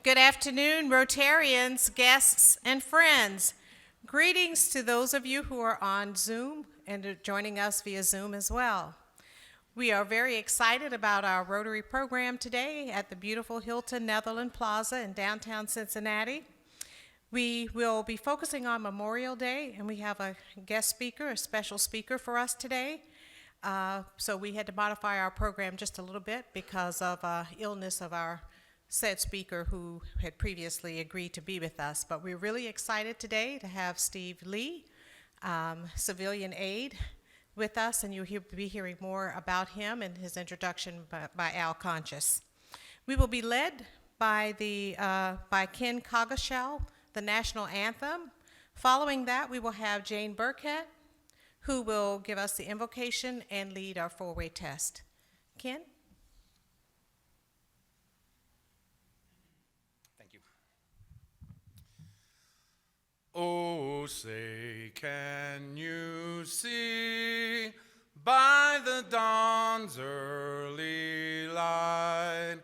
Good afternoon, Rotarians, guests, and friends. Greetings to those of you who are on Zoom and are joining us via Zoom as well. We are very excited about our Rotary program today at the beautiful Hilton Netherland Plaza in downtown Cincinnati. We will be focusing on Memorial Day, and we have a guest speaker, a special speaker for us today. So we had to modify our program just a little bit because of illness of our said speaker who had previously agreed to be with us. But we're really excited today to have Steve Lee, civilian aide, with us, and you'll be hearing more about him and his introduction by Al Conscious. We will be led by Ken Coggeshall, the national anthem. Following that, we will have Jane Burkett, who will give us the invocation and lead our four-way test. Ken? Oh, say, can you see by the dawn's early light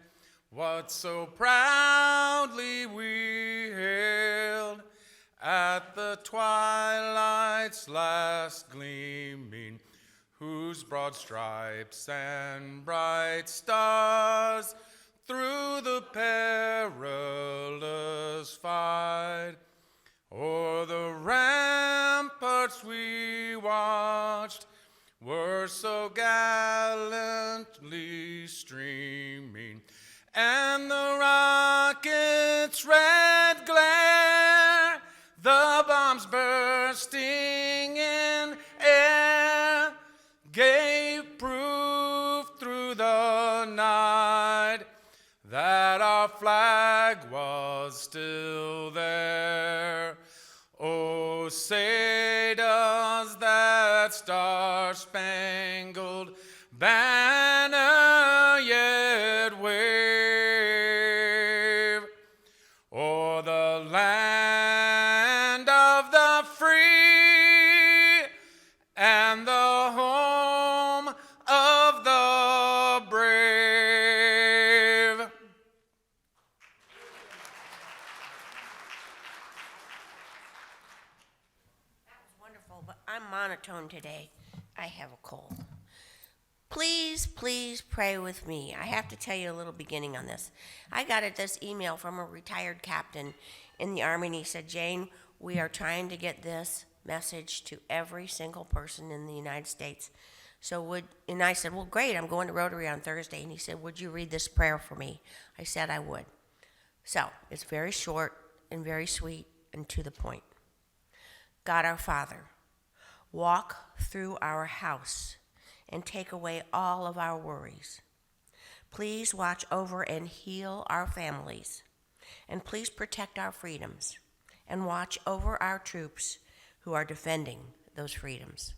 what so proudly we hailed at the twilight's last gleaming, whose broad stripes and bright stars through the perilous fight o'er the ramparts we watched were so gallantly streaming, and the rocket's red glare, the bombs bursting in air, gave proof through the night that our flag was still there. Oh, say does that star-spangled banner yet wave o'er the land of the free and the home of the brave? But I'm monotone today. I have a cold. Please pray with me. I have to tell you a little beginning on this. I got this email from a retired captain in the Army, and he said, Jane, we are trying to get this message to every single person in the United States. And I said, well, great, I'm going to Rotary on Thursday. And he said, would you read this prayer for me? I said I would. So it's very short and very sweet and to the point. God our Father, walk through our house and take away all of our worries. Please watch over and heal our families, and please protect our freedoms and watch over our troops who are defending those freedoms.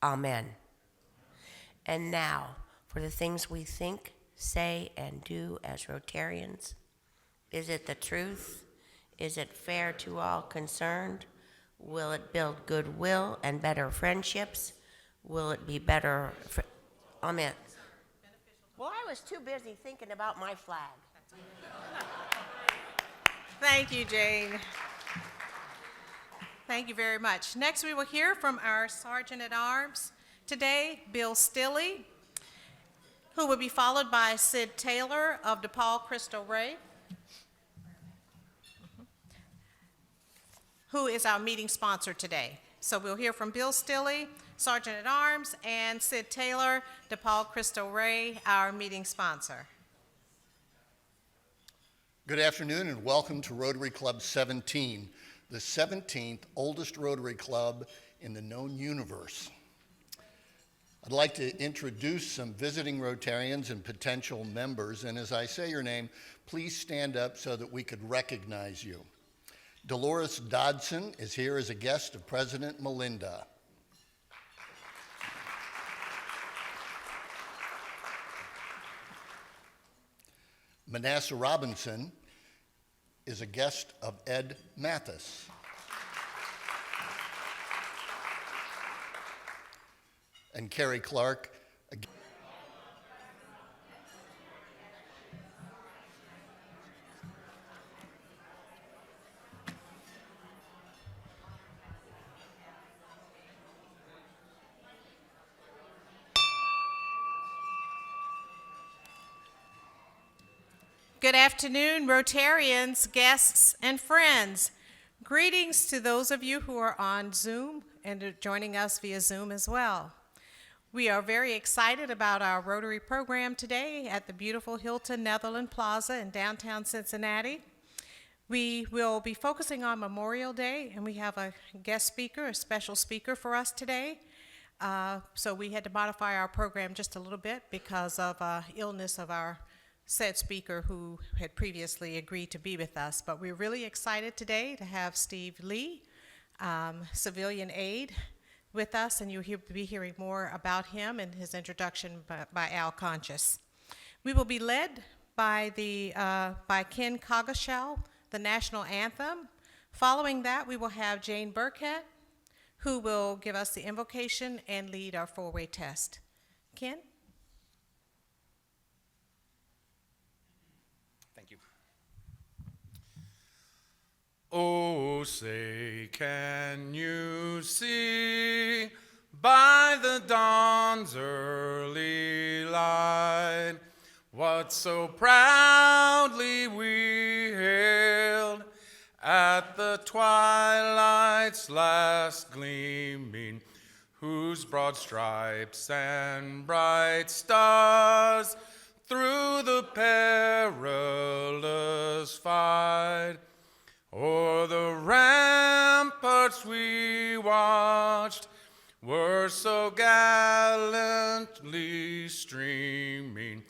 Amen. And now, for the things we think, say, and do as Rotarians. Is it the truth? Is it fair to all concerned? Will it build goodwill and better friendships? Will it be better? Amen. Well, I was too busy thinking about my flag. Thank you, Jane. Thank you very much. Next, we will hear from our Sergeant at Arms today, Bill Stilley, who will be followed by Sid Taylor of DePaul Crystal Ray, who is our meeting sponsor today. So we'll hear from Bill Stilley, Sergeant at Arms, and Sid Taylor, DePaul Crystal Ray, our meeting sponsor. Good afternoon and welcome to Rotary Club 17, the 17th oldest Rotary Club in the known universe. I'd like to introduce some visiting Rotarians and potential members, and as I say your name, please stand up so that we could recognize you. Dolores Dodson is here as a guest of President Melinda. Manasseh Robinson is a guest of Ed Mathis. And Carrie Clark, Good afternoon, Rotarians, guests, and friends. Greetings to those of you who are on Zoom and are joining us via Zoom as well. We are very excited about our Rotary program today at the beautiful Hilton Netherland Plaza in downtown Cincinnati. We will be focusing on Memorial Day, and we have a guest speaker, a special speaker for us today. So we had to modify our program just a little bit because of illness of our said speaker who had previously agreed to be with us. But we're really excited today to have Steve Lee, civilian aide, with us, and you'll be hearing more about him and his introduction by Al Conscious. We will be led by Ken Coggeshall, the national anthem. Following that, we will have Jane Burkett, who will give us the invocation and lead our four-way test. Ken? Thank you. Oh, say, can you see by the dawn's early light what so proudly we hailed at the twilight's last gleaming, whose broad stripes and bright stars through the perilous fight o'er the ramparts we watched were so gallantly streaming,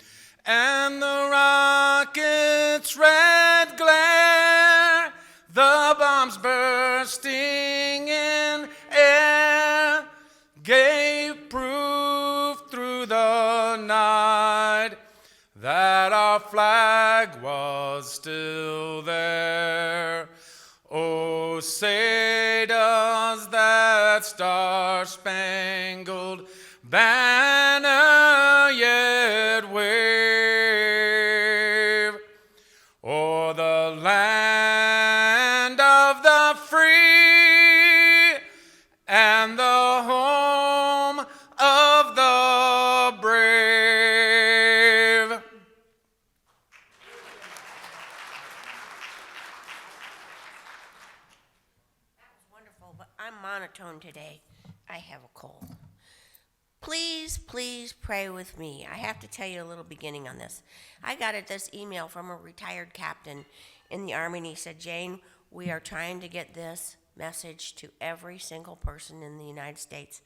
and the rocket's red glare, the bombs bursting in air, gave proof through the night that our flag was still there. Oh, say does that star-spangled banner yet wave o'er the land of the free and the home of the brave? Wonderful, but I'm monotone today. I have a cold. Please, please pray with me. I have to tell you a little beginning on this. I got this email from a retired captain in the Army, and he said, Jane, we are trying to get this message to every single person in the United States.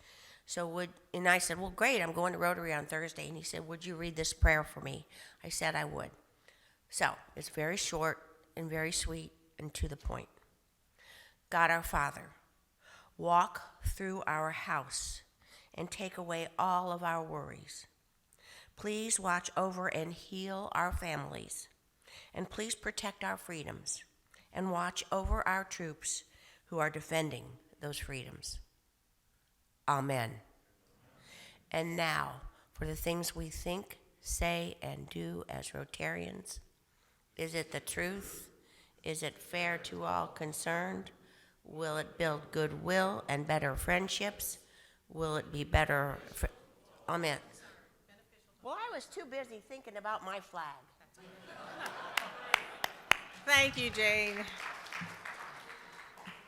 And I said, well, great, I'm going to Rotary on Thursday. And he said, would you read this prayer for me? I said I would. So it's very short and very sweet and to the point. God our Father, walk through our house and take away all of our worries. Please watch over and heal our families, and please protect our freedoms and watch over our troops who are defending those freedoms. Amen. And now, for the things we think, say, and do as Rotarians. Is it the truth? Is it fair to all concerned? Will it build goodwill and better friendships? Will it be better? Amen. Well, I was too busy thinking about my flag. Thank you, Jane.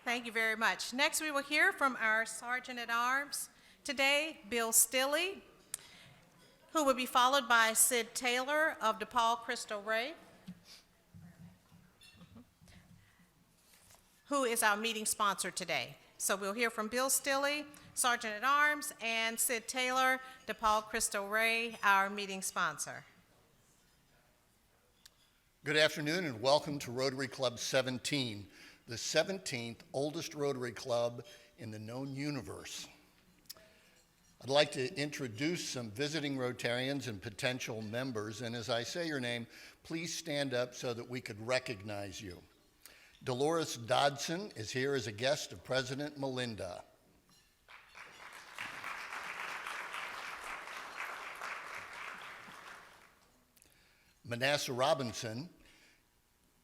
Thank you very much. Next, we will hear from our Sergeant at Arms today, Bill Stilley, who will be followed by Sid Taylor of DePaul Crystal Ray, who is our meeting sponsor today. So we'll hear from Bill Stilley, Sergeant at Arms, and Sid Taylor, DePaul Crystal Ray, our meeting sponsor. Good afternoon and welcome to Rotary Club 17, the 17th oldest Rotary Club in the known universe. I'd like to introduce some visiting Rotarians and potential members, and as I say your name, please stand up so that we could recognize you. Dolores Dodson is here as a guest of President Melinda. Manasseh Robinson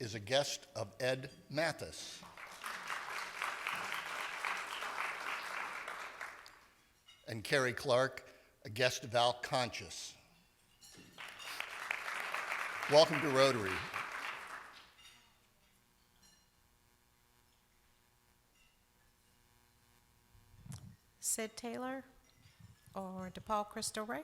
is a guest of Ed Mathis. And Carrie Clark, a guest of Al Conscious. Welcome to Rotary. Sid Taylor, or DePaul Crystal Ray?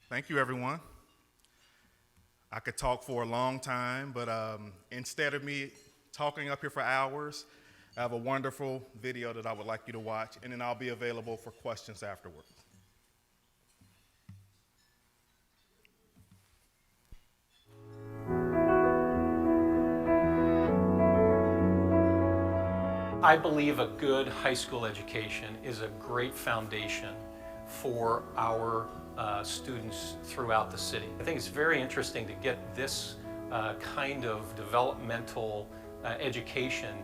Thank you, everyone. I could talk for a long time, but instead of me talking up here for hours, I have a wonderful video that I would like you to watch, and then I'll be available for questions afterwards. I believe a good high school education is a great foundation for our students throughout the city. I think it's very interesting to get this kind of developmental education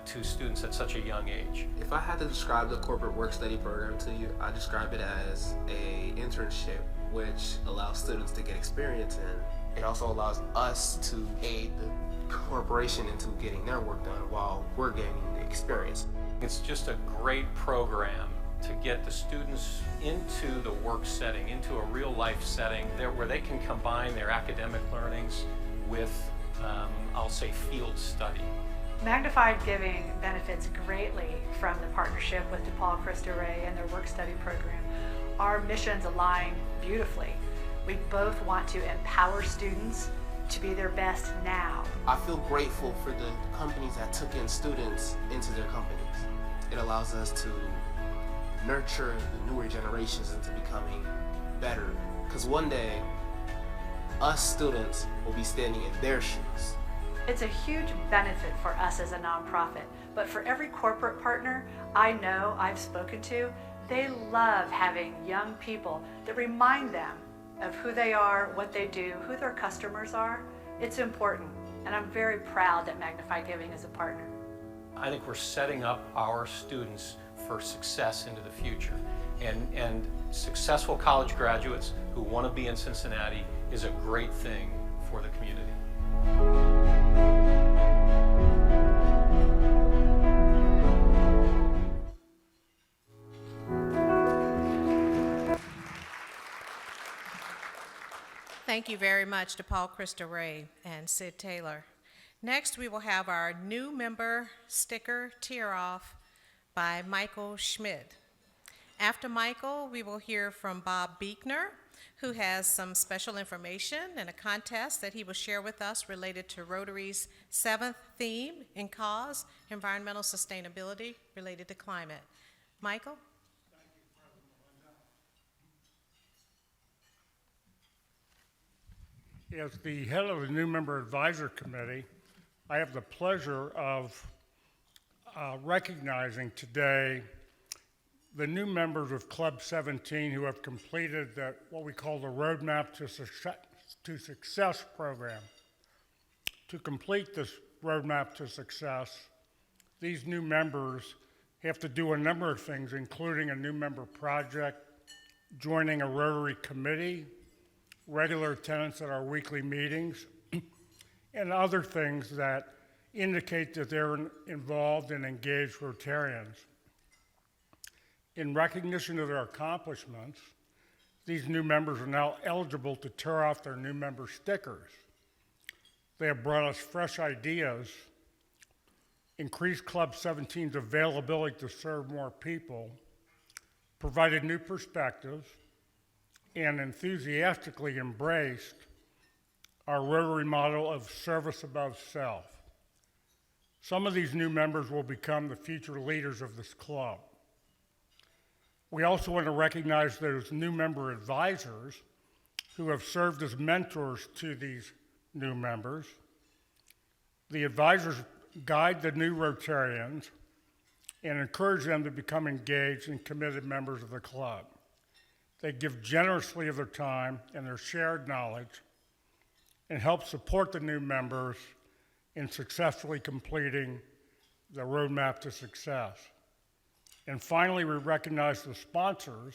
to students at such a young age. If I had to describe the corporate work study program to you, I describe it as an internship which allows students to get experience in. It also allows us to aid the corporation into getting their work done while we're gaining the experience. It's just a great program to get the students into the work setting, into a real life setting where they can combine their academic learnings with, I'll say, field study. Magnified Giving benefits greatly from the partnership with DePaul Crystal Ray and their work study program. Our missions align beautifully. We both want to empower students to be their best now. I feel grateful for the companies that took in students into their companies. It allows us to nurture the newer generations into becoming better. Because one day, us students will be standing in their shoes. It's a huge benefit for us as a nonprofit, but for every corporate partner I know I've spoken to, they love having young people that remind them of who they are, what they do, who their customers are. It's important, and I'm very proud that Magnified Giving is a partner. I think we're setting up our students for success into the future. And successful college graduates who want to be in Cincinnati is a great thing for the community. Thank you very much to Paul Crystal Ray and Sid Taylor. Next, we will have our new member sticker tear-off by Michael Schmidt. After Michael, we will hear from Bob Beekner, who has some special information and a contest that he will share with us related to Rotary's 7th theme in cause, environmental sustainability related to climate. Michael? As the head of the new member advisor committee, I have the pleasure of recognizing today the new members of Club 17 who have completed what we call the Roadmap to Success program. To complete this Roadmap to Success, these new members have to do a number of things, including a new member project, joining a Rotary committee, regular attendance at our weekly meetings, and other things that indicate that they're involved and engaged Rotarians. In recognition of their accomplishments, these new members are now eligible to tear off their new member stickers. They have brought us fresh ideas, increased Club 17's availability to serve more people, provided new perspectives, and enthusiastically embraced our Rotary model of service above self. Some of these new members will become the future leaders of this club. We also want to recognize those new member advisors who have served as mentors to these new members. The advisors guide the new Rotarians and encourage them to become engaged and committed members of the club. They give generously of their time and their shared knowledge and help support the new members in successfully completing the Roadmap to Success. And finally, we recognize the sponsors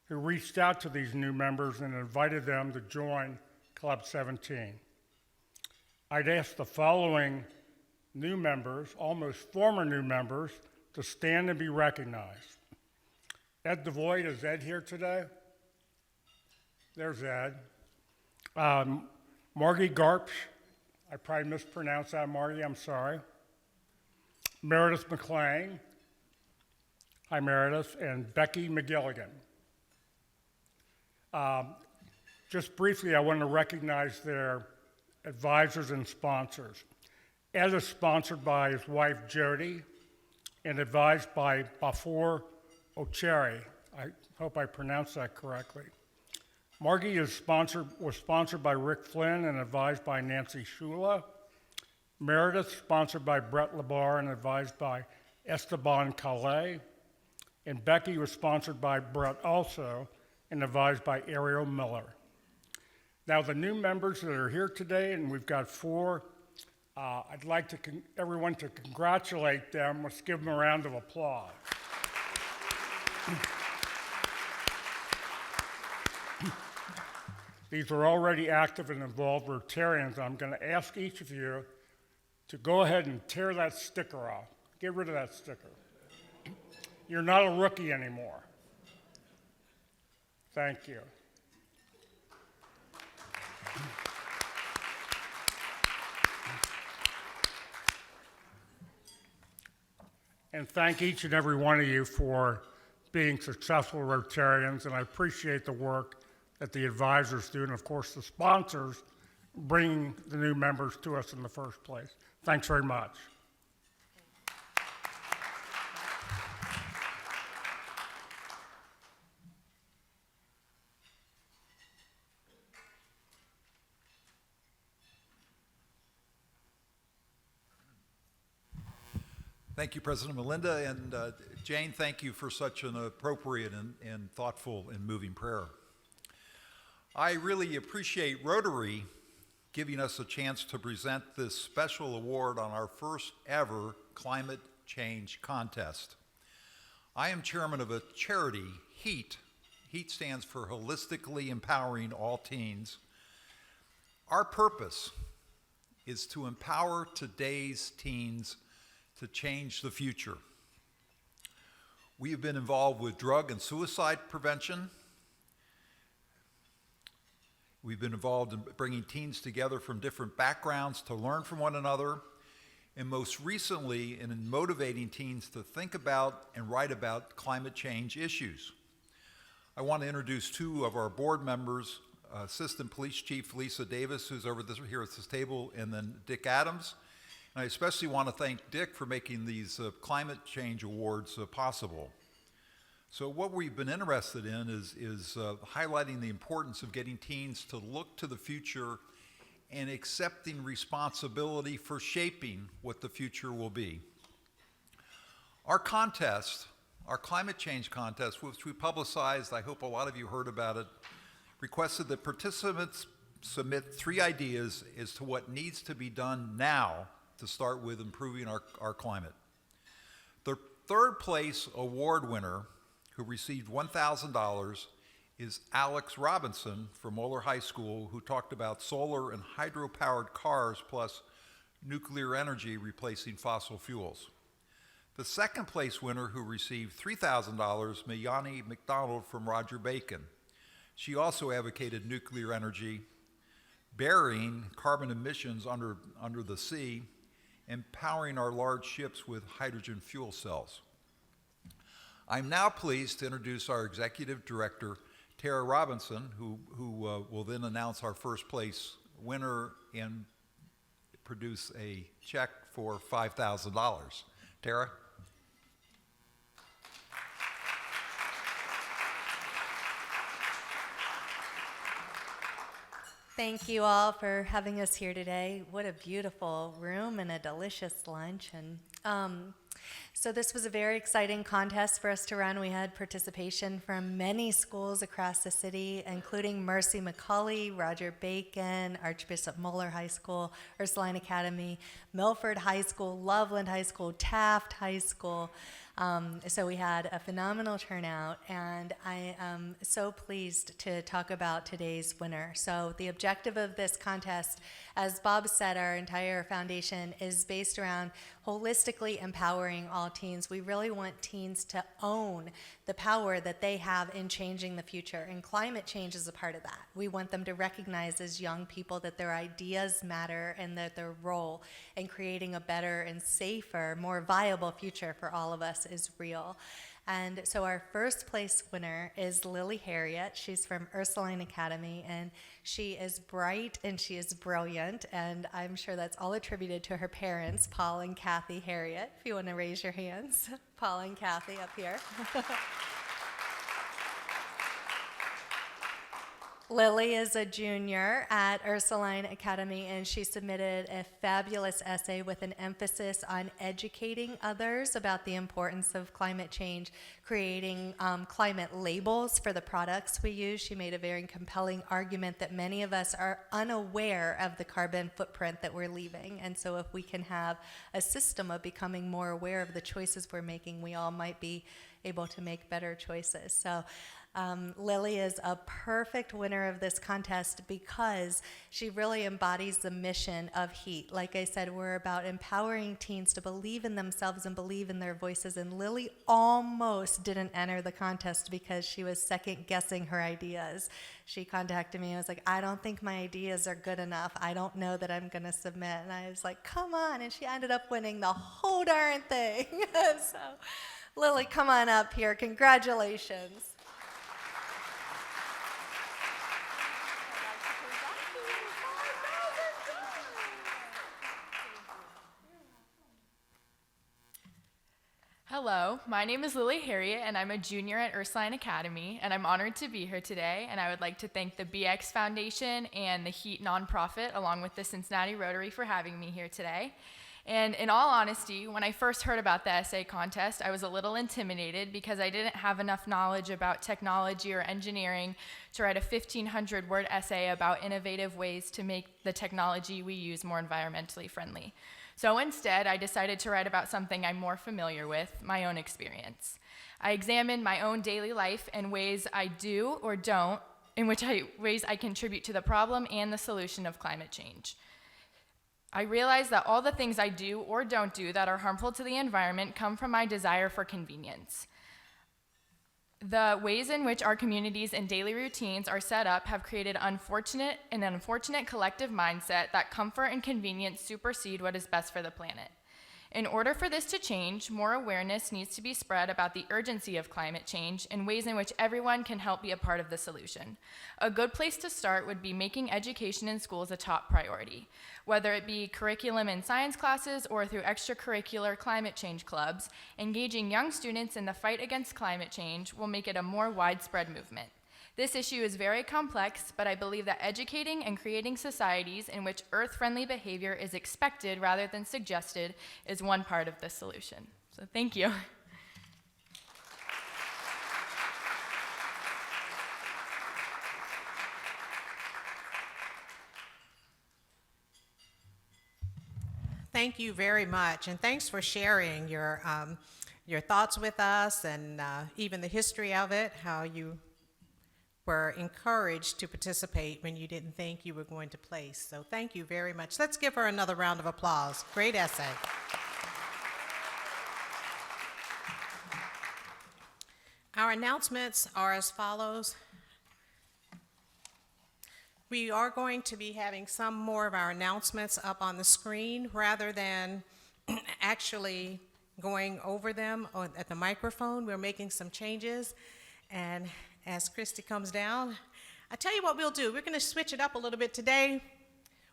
who reached out to these new members and invited them to join Club 17. I'd ask the following new members, almost former new members, to stand and be recognized. Ed DeVoyd, is Ed here today? There's Ed. Margie Garpsch. I probably mispronounced that, Margie. I'm sorry. Meredith McLean. Hi, Meredith. And Becky McGilligan. Just briefly, I want to recognize their advisors and sponsors. Ed is sponsored by his wife, Jody, and advised by Bafour Ocheri. I hope I pronounced that correctly. Margie was sponsored by Rick Flynn and advised by Nancy Shula. Meredith, sponsored by Brett Labar and advised by Esteban Calais. And Becky was sponsored by Brett also and advised by Ariel Miller. Now, the new members that are here today, and we've got 4, I'd like everyone to congratulate them. Let's give them a round of applause. These are already active and involved Rotarians. I'm going to ask each of you to go ahead and tear that sticker off. Get rid of that sticker. You're not a rookie anymore. Thank you. And thank each and every one of you for being successful Rotarians, and I appreciate the work that the advisors do, and of course the sponsors bringing the new members to us in the first place. Thanks very much. Thank you, President Melinda, and Jane, thank you for such an appropriate and thoughtful and moving prayer. I really appreciate Rotary giving us a chance to present this special award on our first ever climate change contest. I am chairman of a charity, HEAT. HEAT stands for Holistically Empowering All Teens. Our purpose is to empower today's teens to change the future. We have been involved with drug and suicide prevention. We've been involved in bringing teens together from different backgrounds to learn from one another, and most recently in motivating teens to think about and write about climate change issues. I want to introduce 2 of our board members, Assistant Police Chief Lisa Davis, who's over here at this table, and then Dick Adams. And I especially want to thank Dick for making these climate change awards possible. So what we've been interested in is highlighting the importance of getting teens to look to the future and accepting responsibility for shaping what the future will be. Our contest, our climate change contest, which we publicized, I hope a lot of you heard about it, requested that participants submit 3 ideas as to what needs to be done now to start with improving our climate. The 3rd place award winner, who received $1,000, is Alex Robinson from Moeller High School, who talked about solar and hydro-powered cars plus nuclear energy replacing fossil fuels. The 2nd place winner, who received $3,000, Mayani McDonald from Roger Bacon. She also advocated nuclear energy, burying carbon emissions under the sea, and powering our large ships with hydrogen fuel cells. I'm now pleased to introduce our Executive Director, Tara Robinson, who will then announce our first place winner and produce a check for $5,000. Tara? Thank you all for having us here today. What a beautiful room and a delicious lunch. And so this was a very exciting contest for us to run. We had participation from many schools across the city, including Mercy McCauley, Roger Bacon, Archbishop Moeller High School, Ursuline Academy, Milford High School, Loveland High School, Taft High School, So we had a phenomenal turnout, and I am so pleased to talk about today's winner. So the objective of this contest, as Bob said, our entire foundation is based around holistically empowering all teens. We really want teens to own the power that they have in changing the future, and climate change is a part of that. We want them to recognize as young people that their ideas matter and that their role in creating a better and safer, more viable future for all of us is real. And so our first place winner is Lily Harriet. She's from Ursuline Academy, and she is bright and she is brilliant, and I'm sure that's all attributed to her parents, Paul and Kathy Harriet. If you want to raise your hands, Paul and Kathy up here. Lily is a junior at Ursuline Academy, and she submitted a fabulous essay with an emphasis on educating others about the importance of climate change, creating climate labels for the products we use. She made a very compelling argument that many of us are unaware of the carbon footprint that we're leaving, and so if we can have a system of becoming more aware of the choices we're making, we all might be able to make better choices. So Lily is a perfect winner of this contest because she really embodies the mission of HEAT. Like I said, we're about empowering teens to believe in themselves and believe in their voices, and Lily almost didn't enter the contest because she was second guessing her ideas. She contacted me and was like, I don't think my ideas are good enough. I don't know that I'm gonna submit. And I was like, come on, and she ended up winning the whole darn thing. So Lily, come on up here, congratulations. Hello, my name is Lily Harriet, and I'm a junior at Ursuline Academy, and I'm honored to be here today, and I would like to thank the BX Foundation and the HEAT nonprofit, along with the Cincinnati Rotary, for having me here today. And in all honesty, when I first heard about the essay contest, I was a little intimidated because I didn't have enough knowledge about technology or engineering to write a 1,500-word essay about innovative ways to make the technology we use more environmentally friendly. So instead, I decided to write about something I'm more familiar with, my own experience. I examined my own daily life and ways I do or don't, ways I contribute to the problem and the solution of climate change. I realized that all the things I do or don't do that are harmful to the environment come from my desire for convenience. The ways in which our communities and daily routines are set up have created an unfortunate collective mindset that comfort and convenience supersede what is best for the planet. In order for this to change, more awareness needs to be spread about the urgency of climate change and ways in which everyone can help be a part of the solution. A good place to start would be making education in schools a top priority, whether it be curriculum in science classes or through extracurricular climate change clubs. Engaging young students in the fight against climate change will make it a more widespread movement. This issue is very complex, but I believe that educating and creating societies in which earth-friendly behavior is expected rather than suggested is one part of the solution. So thank you. Thank you very much, and thanks for sharing your thoughts with us and even the history of it, how you were encouraged to participate when you didn't think you were going to place. So thank you very much. Let's give her another round of applause. Great essay. Our announcements are as follows. We are going to be having some more of our announcements up on the screen rather than actually going over them at the microphone. We're making some changes, and as Christy comes down, I tell you what we'll do. We're going to switch it up a little bit today.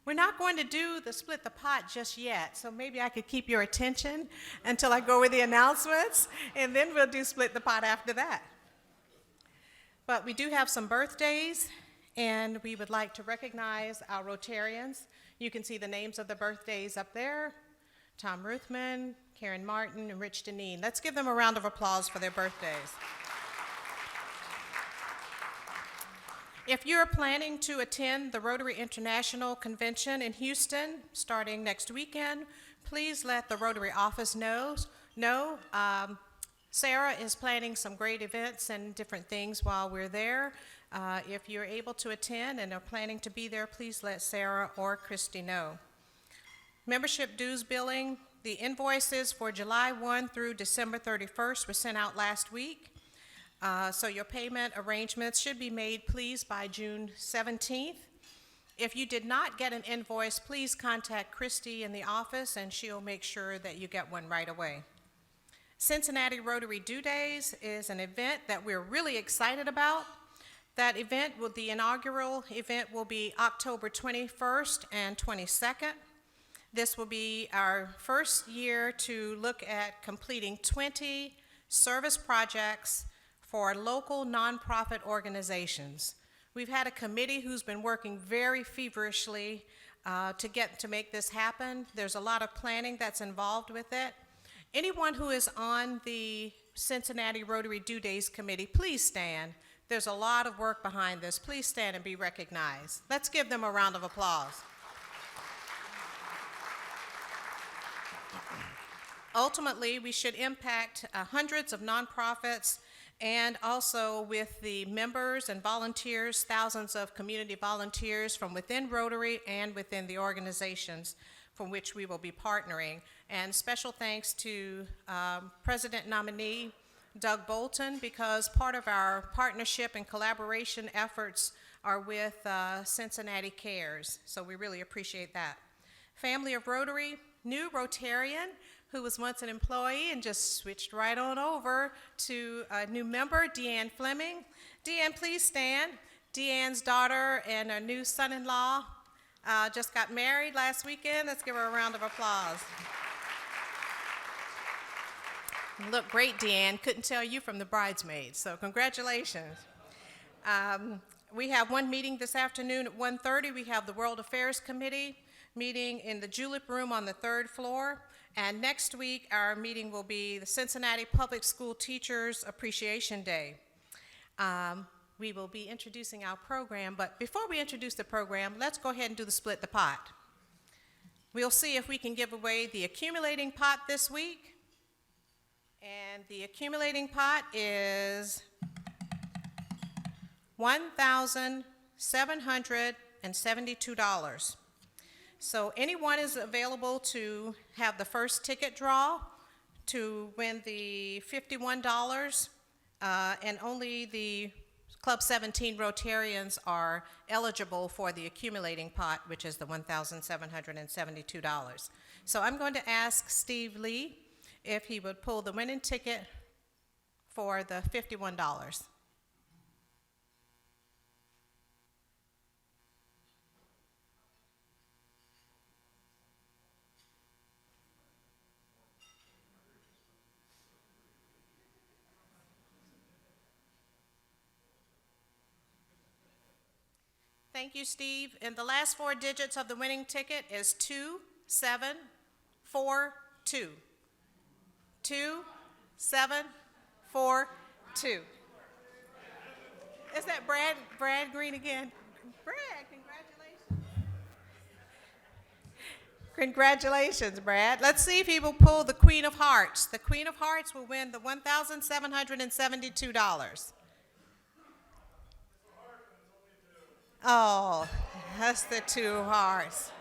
We're not going to do the split the pot just yet, so maybe I could keep your attention until I go with the announcements, and then we'll do split the pot after that. But we do have some birthdays, and we would like to recognize our Rotarians. You can see the names of the birthdays up there: Tom Ruthman, Karen Martin, and Rich Deneen. Let's give them a round of applause for their birthdays. If you're planning to attend the Rotary International Convention in Houston starting next weekend, please let the Rotary office know. Sarah is planning some great events and different things while we're there. If you're able to attend and are planning to be there, please let Sarah or Christy know. Membership dues billing, the invoices for July 1 through December 31st were sent out last week. So your payment arrangements should be made, please, by June 17th. If you did not get an invoice, please contact Christy in the office and she'll make sure that you get one right away. Cincinnati Rotary Due Days is an event that we're really excited about. That event, the inaugural event, will be October 21st and 22nd. This will be our first year to look at completing 20 service projects for local nonprofit organizations. We've had a committee who's been working very feverishly to make this happen. There's a lot of planning that's involved with it. Anyone who is on the Cincinnati Rotary Due Days Committee, please stand. There's a lot of work behind this. Please stand and be recognized. Let's give them a round of applause. Ultimately, we should impact hundreds of nonprofits and also with the members and volunteers, thousands of community volunteers from within Rotary and within the organizations from which we will be partnering. And special thanks to President nominee Doug Bolton, because part of our partnership and collaboration efforts are with Cincinnati Cares, so we really appreciate that. Family of Rotary, new Rotarian, who was once an employee and just switched right on over to a new member, Deanne Fleming. Deanne, please stand. Deanne's daughter and her new son-in-law just got married last weekend. Let's give her a round of applause. You look great, Deanne. Couldn't tell you from the bridesmaids, so congratulations. We have one meeting this afternoon at 1:30. We have the World Affairs Committee meeting in the Julep Room on the 3rd floor. And next week, our meeting will be the Cincinnati Public School Teachers Appreciation Day. We will be introducing our program, but before we introduce the program, let's go ahead and do the split the pot. We'll see if we can give away the accumulating pot this week. And the accumulating pot is $1,772. So anyone is available to have the first ticket draw to win the $51, and only the Club 17 Rotarians are eligible for the accumulating pot, which is the $1,772. So I'm going to ask Steve Lee if he would pull the winning ticket for the $51. Thank you, Steve. And the last 4 digits of the winning ticket is 2742. 2742. Is that Brad Green again? Brad, congratulations. Congratulations, Brad. Let's see if he will pull the Queen of Hearts. The Queen of Hearts will win the $1,772. Oh, that's the 2 hearts.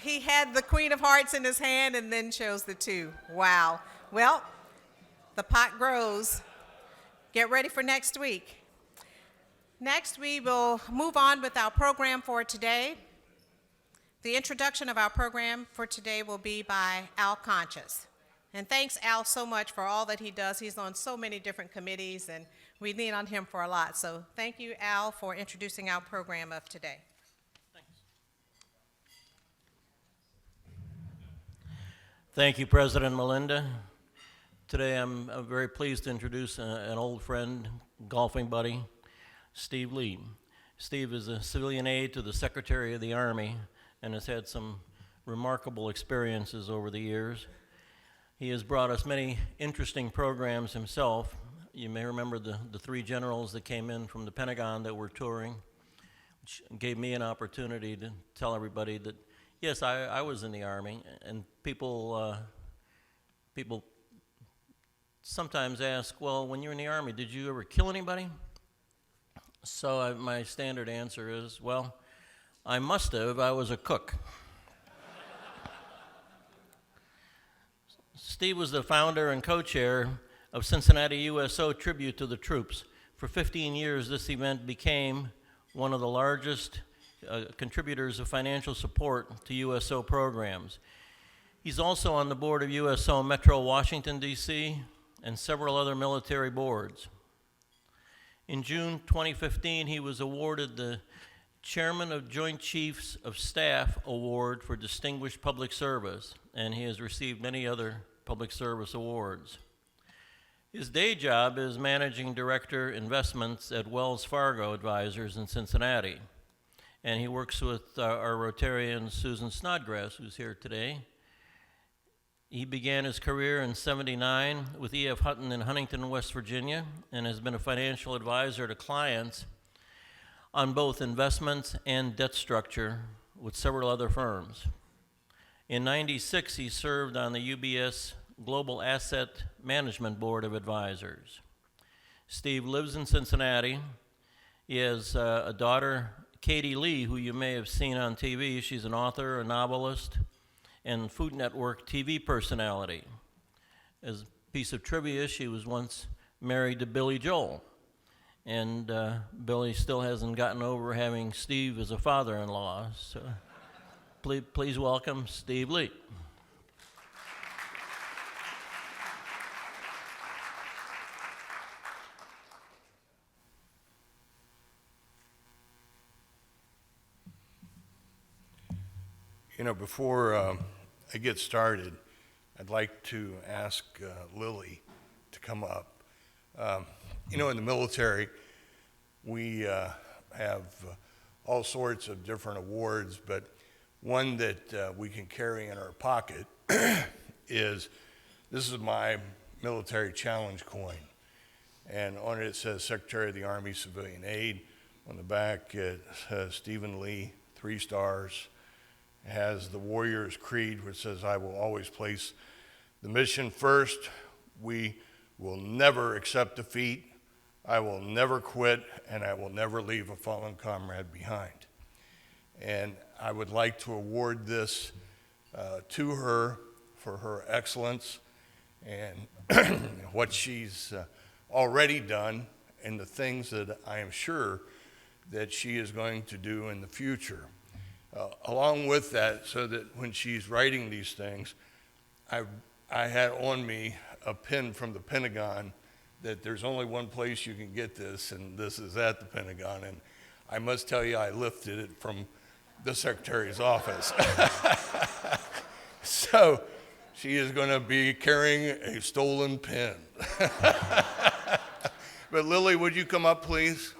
He had the Queen of Hearts in his hand and then chose the 2. Wow. Well, the pot grows. Get ready for next week. Next, we will move on with our program for today. The introduction of our program for today will be by Al Conscious. And thanks, Al, so much for all that he does. He's on so many different committees, and we lean on him for a lot. So thank you, Al, for introducing our program of today. Thank you, President Melinda. Today I'm very pleased to introduce an old friend, golfing buddy, Steve Lee. Steve is a civilian aide to the Secretary of the Army and has had some remarkable experiences over the years. He has brought us many interesting programs himself. You may remember the 3 generals that came in from the Pentagon that were touring, which gave me an opportunity to tell everybody that, yes, I was in the Army, and people sometimes ask, well, when you were in the Army, did you ever kill anybody? So my standard answer is, well, I must have. I was a cook. Steve was the founder and co-chair of Cincinnati USO Tribute to the Troops. For 15 years, this event became one of the largest contributors of financial support to USO programs. He's also on the board of USO Metro Washington, D.C., and several other military boards. In June 2015, he was awarded the Chairman of Joint Chiefs of Staff Award for Distinguished Public Service, and he has received many other public service awards. His day job is Managing Director Investments at Wells Fargo Advisors in Cincinnati, and he works with our Rotarian Susan Snodgrass, who's here today. He began his career in '79 with E.F. Hutton in Huntington, West Virginia, and has been a financial advisor to clients on both investments and debt structure with several other firms. In '96, he served on the UBS Global Asset Management Board of Advisors. Steve lives in Cincinnati. He has a daughter, Katie Lee, who you may have seen on TV. She's an author, a novelist, and Food Network TV personality. As a piece of trivia, she was once married to Billy Joel, and Billy still hasn't gotten over having Steve as a father-in-law. So please welcome Steve Lee. You know, before I get started, I'd like to ask Lily to come up. You know, in the military, we have all sorts of different awards, but one that we can carry in our pocket is, this is my military challenge coin. And on it says Secretary of the Army Civilian Aide. On the back it says Stephen Lee, 3 stars. It has the Warrior's Creed, which says, I will always place the mission first. We will never accept defeat. I will never quit, and I will never leave a fallen comrade behind. And I would like to award this to her for her excellence and what she's already done and the things that I am sure that she is going to do in the future. Along with that, so that when she's writing these things, I had on me a pin from the Pentagon that there's only one place you can get this, and this is at the Pentagon. And I must tell you, I lifted it from the Secretary's office. So she is going to be carrying a stolen pin. But Lily, would you come up, please?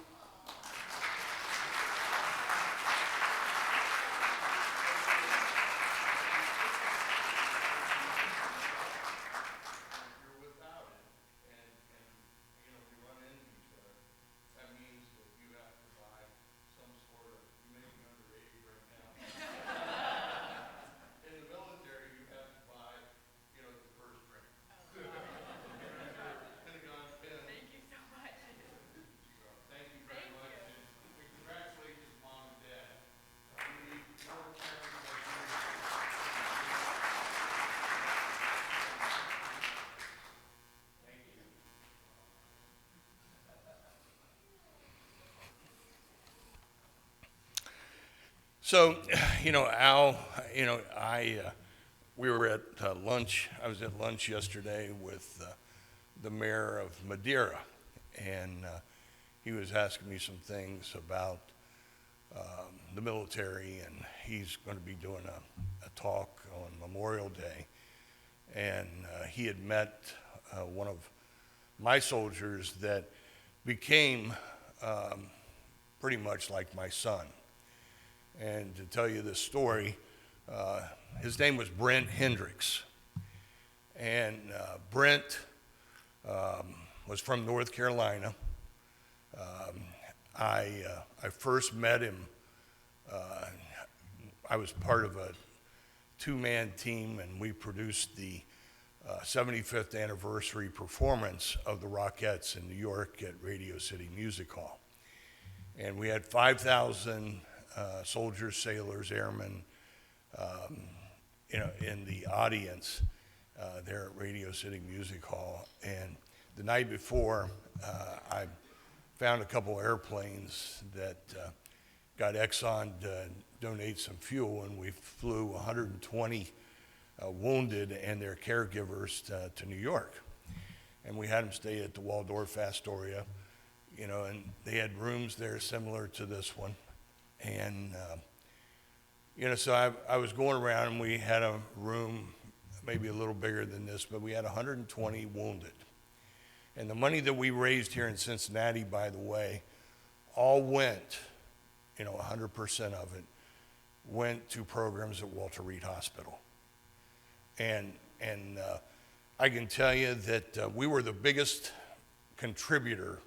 So, you know, Al, you know, we were at lunch. I was at lunch yesterday with the mayor of Madeira, and he was asking me some things about the military, and he's going to be doing a talk on Memorial Day. And he had met one of my soldiers that became pretty much like my son. And to tell you this story, his name was Brent Hendricks. And Brent was from North Carolina. I first met him, I was part of a 2-man team, and we produced the 75th anniversary performance of the Rockettes in New York at Radio City Music Hall. And we had 5,000 soldiers, sailors, airmen, in the audience there at Radio City Music Hall. And the night before, I found a couple airplanes that got Exxon to donate some fuel, and we flew 120 wounded and their caregivers to New York. And we had them stay at the Waldorf Astoria, and they had rooms there similar to this one. And, so I was going around, and we had a room maybe a little bigger than this, but we had 120 wounded. And the money that we raised here in Cincinnati, by the way, all went, 100% of it, went to programs at Walter Reed Hospital. And I can tell you that we were the biggest contributor,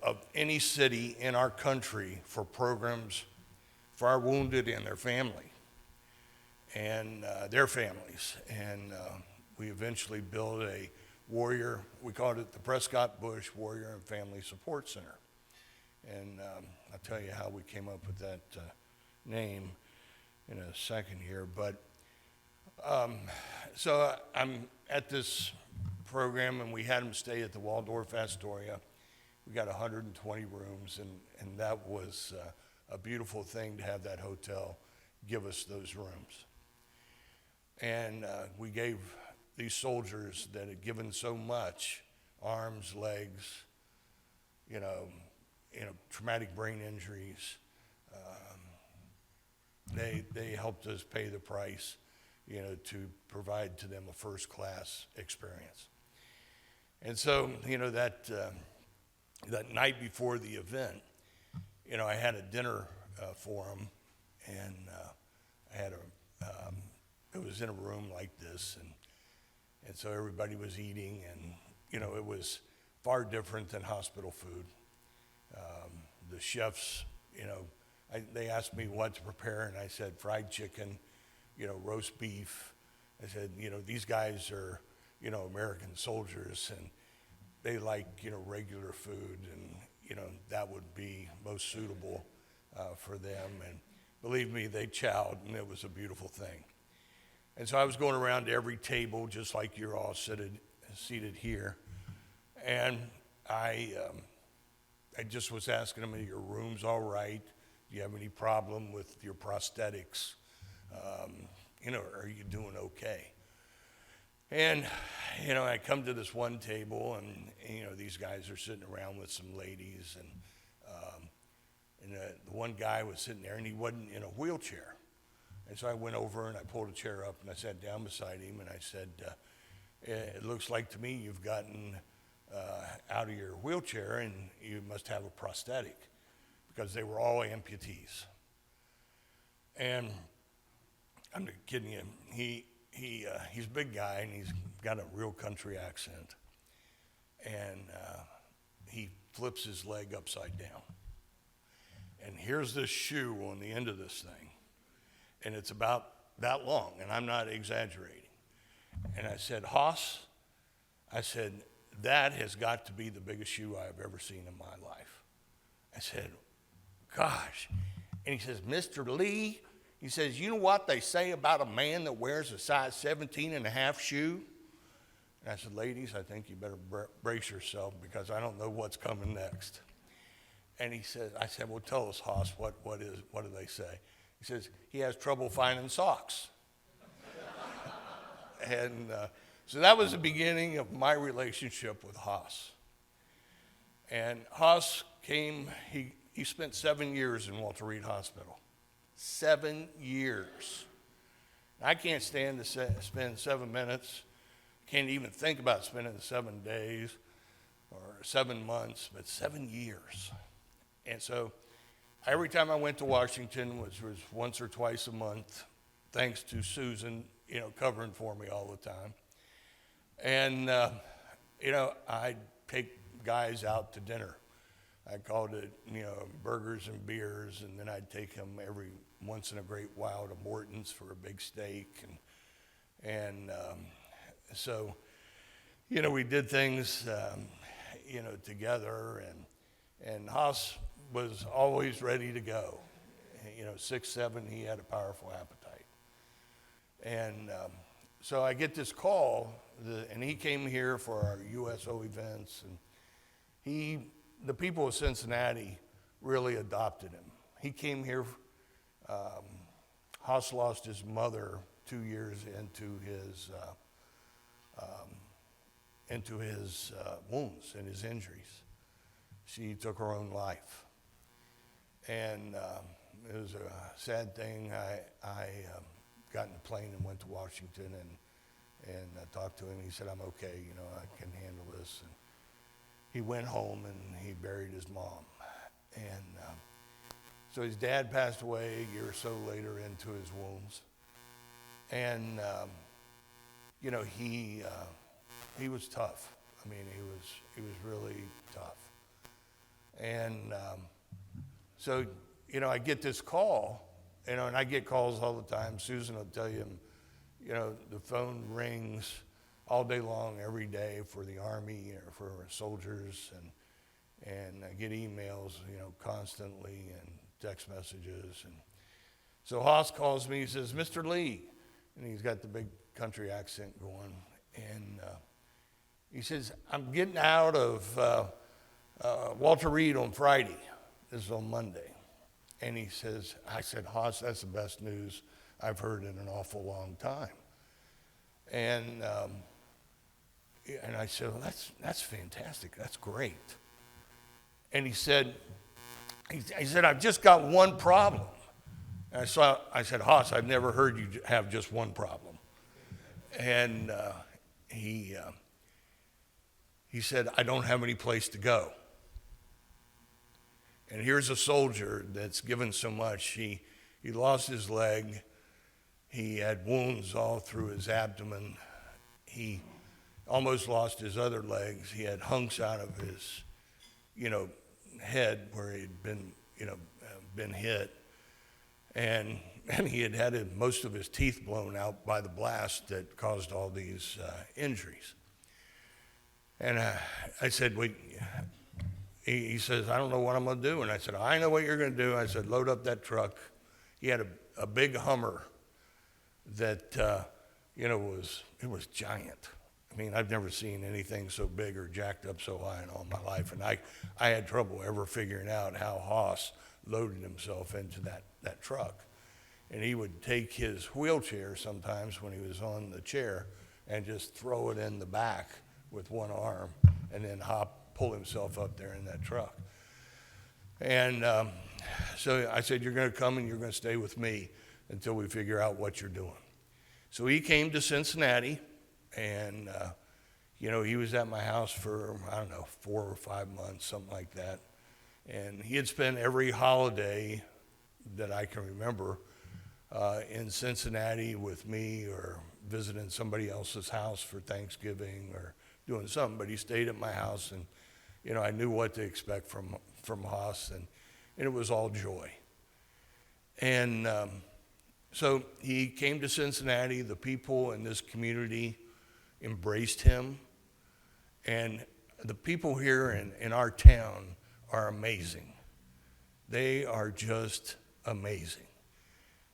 of any city in our country for programs for our wounded and their family, and their families. And we eventually built a Warrior, we called it the Prescott Bush Warrior and Family Support Center. And I'll tell you how we came up with that name in a second here. But so I'm at this program, and we had them stay at the Waldorf Astoria. We got 120 rooms, and that was a beautiful thing to have that hotel give us those rooms. And we gave these soldiers that had given so much, arms, legs, traumatic brain injuries, they helped us pay the price, to provide to them a first-class experience. And so, that night before the event, I had a dinner for them, and I had it was in a room like this, and so everybody was eating, and, it was far different than hospital food. The chefs, they asked me what to prepare, and I said fried chicken, roast beef. I said, these guys are, American soldiers, and they like, regular food, and, that would be most suitable for them. And believe me, they chowed, and it was a beautiful thing. And so I was going around to every table, just like you're all seated here. And I just was asking them, are your rooms all right? Do you have any problem with your prosthetics? Are you doing okay? And, I come to this one table, and, these guys are sitting around with some ladies, and the one guy was sitting there, and he wasn't in a wheelchair. And so I went over, and I pulled a chair up, and I sat down beside him, and I said, it looks like to me you've gotten out of your wheelchair, and you must have a prosthetic, because they were all amputees. And I'm not kidding you. He's a big guy, and he's got a real country accent. And he flips his leg upside down. And here's this shoe on the end of this thing. And it's about that long, and I'm not exaggerating. And I said, Hoss, I said, that has got to be the biggest shoe I've ever seen in my life. I said, gosh. And he says, Mr. Lee, he says, you know what they say about a man that wears a size 17 and a half shoe? And I said, ladies, I think you better brace yourself, because I don't know what's coming next. And he said, I said, well, tell us, Hoss, what do they say? He says, he has trouble finding socks. And so that was the beginning of my relationship with Hoss. And Hoss came, he spent 7 years in Walter Reed Hospital. 7 years. I can't stand to spend 7 minutes. Can't even think about spending 7 days or 7 months, but 7 years. And so every time I went to Washington, which was once or twice a month, thanks to Susan, covering for me all the time. And, I'd take guys out to dinner. I called it, burgers and beers, and then I'd take them every once in a great while to Morton's for a big steak. And So, you know, we did things, you know, together, and Haas was always ready to go. You know, 6'7", he had a powerful appetite. And so I get this call, and he came here for our USO events, and the people of Cincinnati really adopted him. He came here, Haas lost his mother 2 years into his wounds and his injuries. She took her own life. And it was a sad thing. I got in a plane and went to Washington and talked to him. He said, I'm okay, you know, I can handle this. And he went home and he buried his mom. And so his dad passed away a year or so later into his wounds. And, you know, he was tough. I mean, he was really tough. And so, you know, I get this call, you know, and I get calls all the time. Susan will tell you, you know, the phone rings all day long, every day for the Army or for soldiers, and I get emails, you know, constantly, and text messages. And so Haas calls me, he says, Mr. Lee, and he's got the big country accent going, and he says, I'm getting out of Walter Reed on Friday. This is on Monday. And he says, I said, Haas, that's the best news I've heard in an awful long time. And I said, well, that's fantastic. That's great. And he said, I've just got one problem. And I said, Haas, I've never heard you have just one problem. And he said, I don't have any place to go. And here's a soldier that's given so much. He lost his leg. He had wounds all through his abdomen. He almost lost his other legs. He had hunks out of his, you know, head where he'd been, you know, been hit. And he had most of his teeth blown out by the blast that caused all these injuries. And I said, wait. He says, I don't know what I'm going to do. And I said, I know what you're going to do. I said, load up that truck. He had a big Hummer that, you know, it was giant. I mean, I've never seen anything so big or jacked up so high in all my life. And I had trouble ever figuring out how Haas loaded himself into that truck. And he would take his wheelchair sometimes when he was on the chair and just throw it in the back with one arm and then pull himself up there in that truck. And so I said, you're going to come and you're going to stay with me until we figure out what you're doing. So he came to Cincinnati, and, you know, he was at my house for, I don't know, 4 or 5 months, something like that. And he had spent every holiday that I can remember in Cincinnati with me, or visiting somebody else's house for Thanksgiving, or doing something. But he stayed at my house, and you know, I knew what to expect from Haas, and it was all joy. And so he came to Cincinnati. The people in this community embraced him, and the people here in our town are amazing. They are just amazing.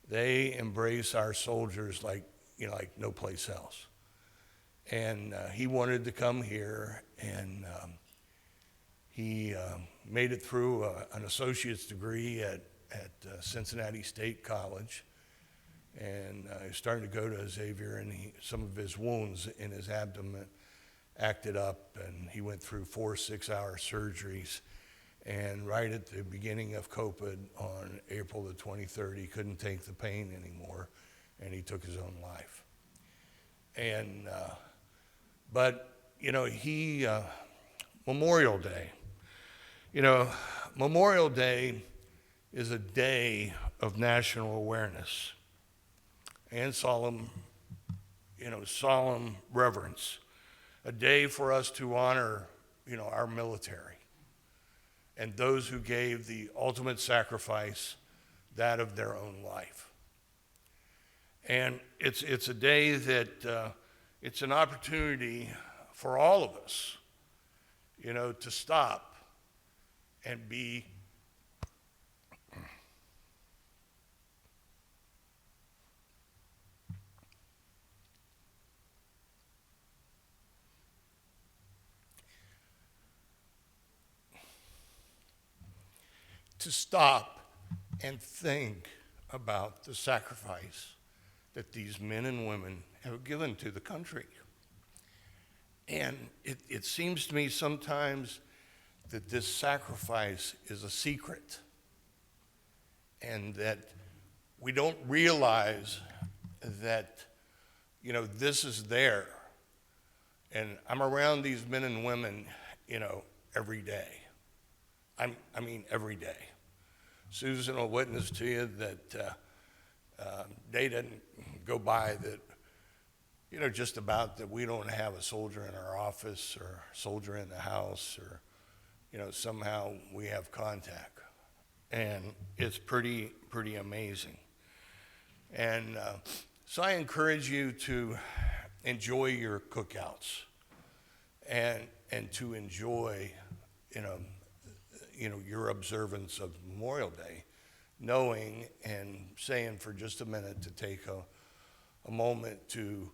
They embrace our soldiers like, you know, like no place else. And he wanted to come here, and he made it through an associate's degree at Cincinnati State College, and he's starting to go to Xavier, and some of his wounds in his abdomen acted up, and he went through 4 6-hour surgeries. And right at the beginning of COVID on April the 23rd, he couldn't take the pain anymore, and he took his own life. And but you know, Memorial Day. You know, Memorial Day is a day of national awareness and solemn reverence. A day for us to honor, you know, our military and those who gave the ultimate sacrifice, that of their own life. And it's a day that it's an opportunity for all of us, you know, to stop and be to stop and think about the sacrifice that these men and women have given to the country. And it seems to me sometimes that this sacrifice is a secret and that we don't realize that, you know, this is there. And I'm around these men and women, you know, every day. I mean, every day. Susan will witness to you that day doesn't go by that, you know, just about that we don't have a soldier in our office or a soldier in the house or, you know, somehow we have contact. And it's pretty amazing. And so I encourage you to enjoy your cookouts and to enjoy, you know, your observance of Memorial Day, knowing and saying for just a minute to take a moment to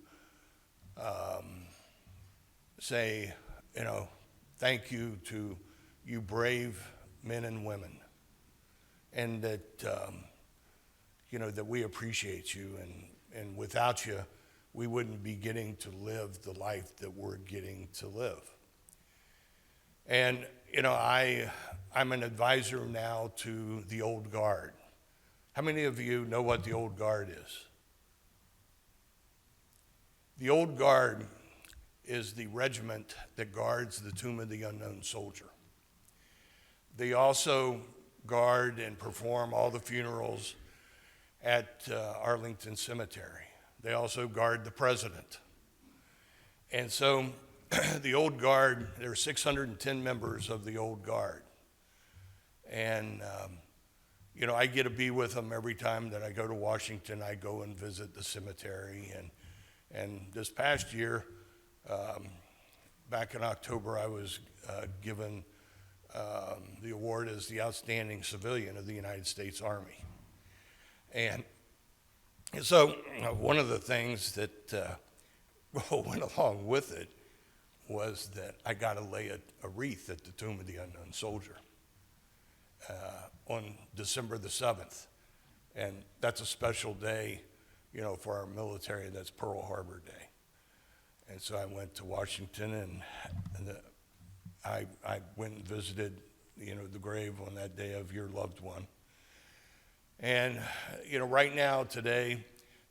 say, you know, thank you to you brave men and women, and that, you know, that we appreciate you, and without you, we wouldn't be getting to live the life that we're getting to live. And, you know, I'm an advisor now to the Old Guard. How many of you know what the Old Guard is? The Old Guard is the regiment that guards the Tomb of the Unknown Soldier. They also guard and perform all the funerals at Arlington Cemetery. They also guard the president. And so the Old Guard, there are 610 members of the Old Guard. And, you know, I get to be with them every time that I go to Washington. I go and visit the cemetery. And this past year, back in October, I was given the award as the Outstanding Civilian of the United States Army. And so one of the things that went along with it was that I got to lay a wreath at the Tomb of the Unknown Soldier on December the 7th. And that's a special day, you know, for our military. That's Pearl Harbor Day. And so I went to Washington, and I went and visited, you know, the grave on that day of your loved one. And, you know, right now, today,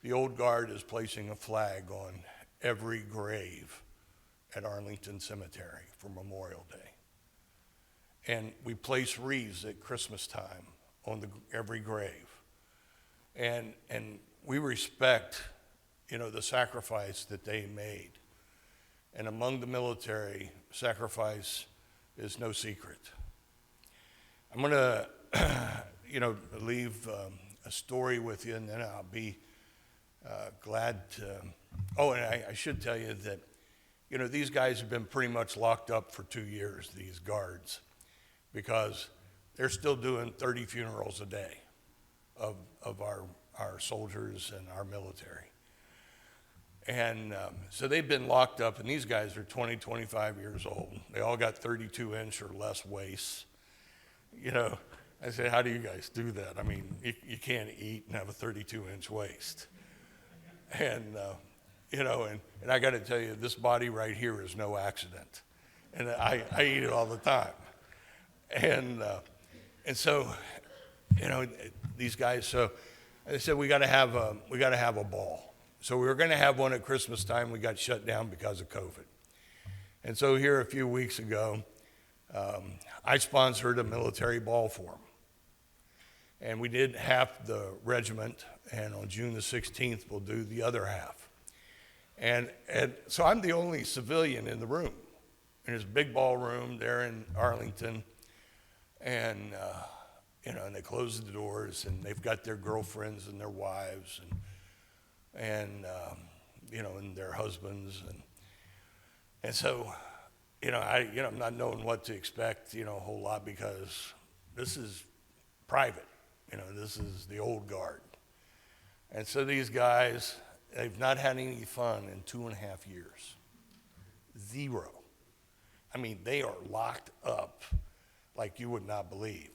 the Old Guard is placing a flag on every grave at Arlington Cemetery for Memorial Day. And we place wreaths at Christmas time on every grave. And we respect, you know, the sacrifice that they made. And among the military, sacrifice is no secret. I'm going to, you know, leave a story with you, and then I'll be glad to. Oh, and I should tell you that, you know, these guys have been pretty much locked up for 2 years, these guards, because they're still doing 30 funerals a day of our soldiers and our military. And so they've been locked up, and these guys are 20, 25 years old. They all got 32-inch or less waists. You know, I said, how do you guys do that? I mean, you can't eat and have a 32-inch waist. And, you know, and I got to tell you, this body right here is no accident. And I eat it all the time. And so, you know, these guys, so they said, we got to have a ball. So we were going to have one at Christmas time. We got shut down because of COVID. And so here a few weeks ago, I sponsored a military ball for them. And we did half the regiment, and on June the 16th, we'll do the other half. And so I'm the only civilian in the room. And there's a big ballroom there in Arlington. And, you know, and they close the doors, and they've got their girlfriends and their wives, and and their husbands, and so, I'm not knowing what to expect, a whole lot, because this is private. This is the old guard. And so these guys, they've not had any fun in 2.5 years. 0. I mean, they are locked up like you would not believe.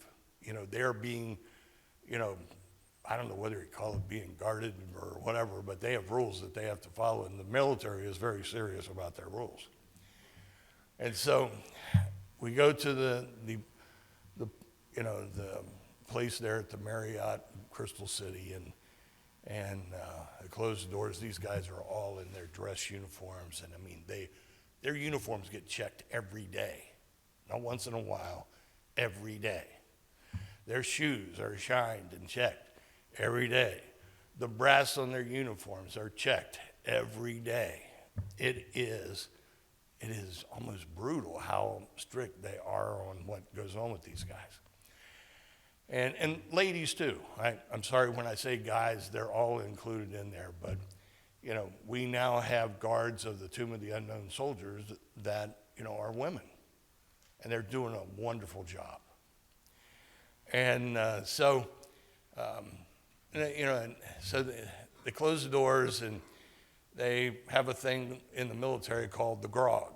They're being, I don't know whether you call it being guarded or whatever, but they have rules that they have to follow, and the military is very serious about their rules. And so we go to the place there at the Marriott in Crystal City, and they close the doors. These guys are all in their dress uniforms, and I mean, their uniforms get checked every day, not once in a while, every day. Their shoes are shined and checked every day. The brass on their uniforms are checked every day. It is almost brutal how strict they are on what goes on with these guys. And ladies too. I'm sorry when I say guys, they're all included in there, but we now have guards of the Tomb of the Unknown Soldiers that are women, and they're doing a wonderful job. And so they close the doors, and they have a thing in the military called the grog.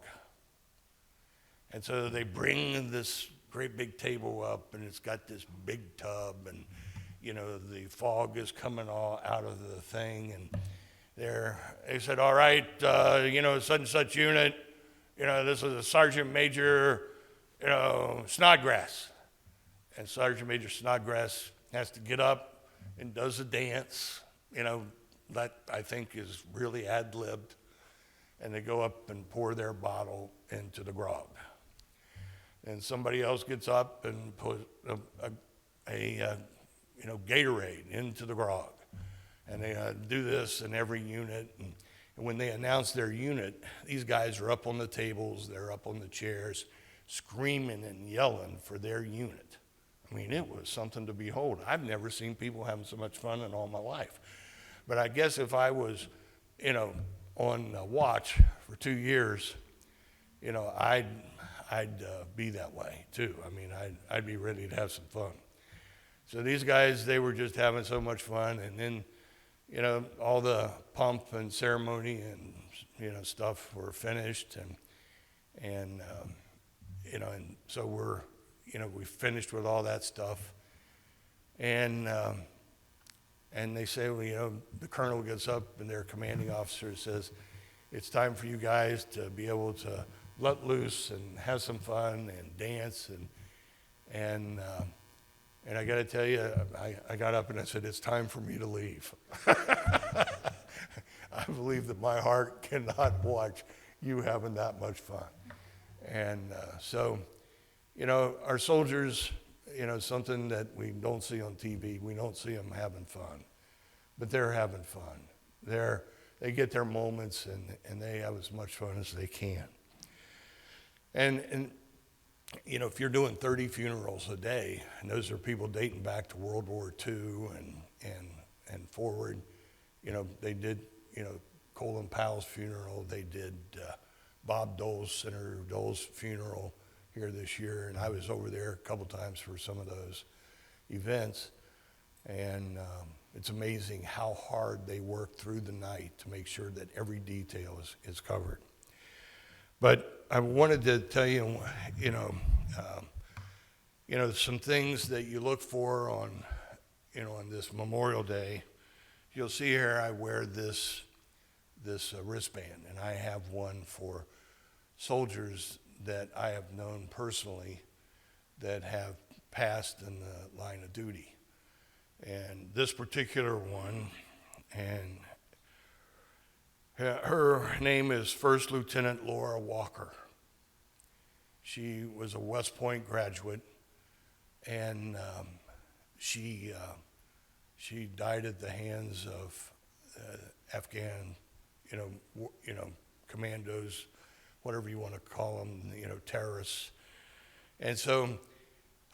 And so they bring this great big table up, and it's got this big tub, and the fog is coming all out of the thing, and they said, all right, such and such unit, this is a Sergeant Major, Snodgrass. And Sergeant Major Snodgrass has to get up and does a dance, that I think is really ad-libbed, and they go up and pour their bottle into the grog. And somebody else gets up and put a Gatorade into the grog. And they do this in every unit. And when they announce their unit, these guys are up on the tables, they're up on the chairs, screaming and yelling for their unit. I mean, it was something to behold. I've never seen people having so much fun in all my life. But I guess if I was, on watch for 2 years, I'd be that way too. I mean, I'd be ready to have some fun. So these guys, they were just having so much fun, and then, all the pomp and ceremony and, stuff were finished, and so we finished with all that stuff, and they say, well, the colonel gets up and their commanding officer says, it's time for you guys to be able to let loose and have some fun and dance, and I got to tell you, I got up and I said, it's time for me to leave. I believe that my heart cannot watch you having that much fun. And so, our soldiers, something that we don't see on TV, we don't see them having fun, but they're having fun. They get their moments, and they have as much fun as they can. And if you're doing 30 funerals a day, and those are people dating back to World War II and forward, they did, Colin Powell's funeral, they did Bob Dole's, Senator Dole's funeral here this year, and I was over there a couple times for some of those events, and it's amazing how hard they work through the night to make sure that every detail is covered. But I wanted to tell you, some things that you look for on this Memorial Day. You'll see here I wear this wristband, and I have one for soldiers that I have known personally that have passed in the line of duty. And this particular one, and her name is First Lieutenant Laura Walker. She was a West Point graduate, and she died at the hands of Afghan, commandos, whatever you want to call them, terrorists. And so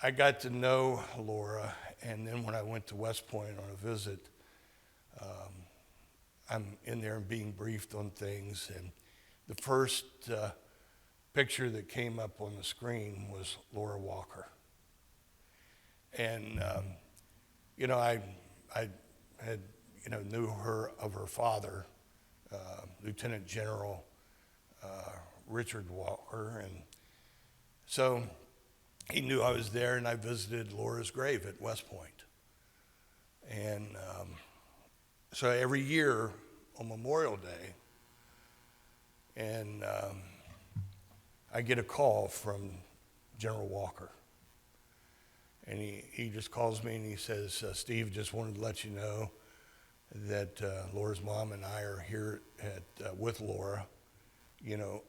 I got to know Laura, and then when I went to West Point on a visit, I'm in there and being briefed on things, and the first picture that came up on the screen was Laura Walker. And, I had, knew her of her father, Lieutenant General Richard Walker. And so he knew I was there, and I visited Laura's grave at West Point. And so every year on Memorial Day, and I get a call from General Walker. And he just calls me and he says, Steve, just wanted to let you know that Laura's mom and I are here with Laura,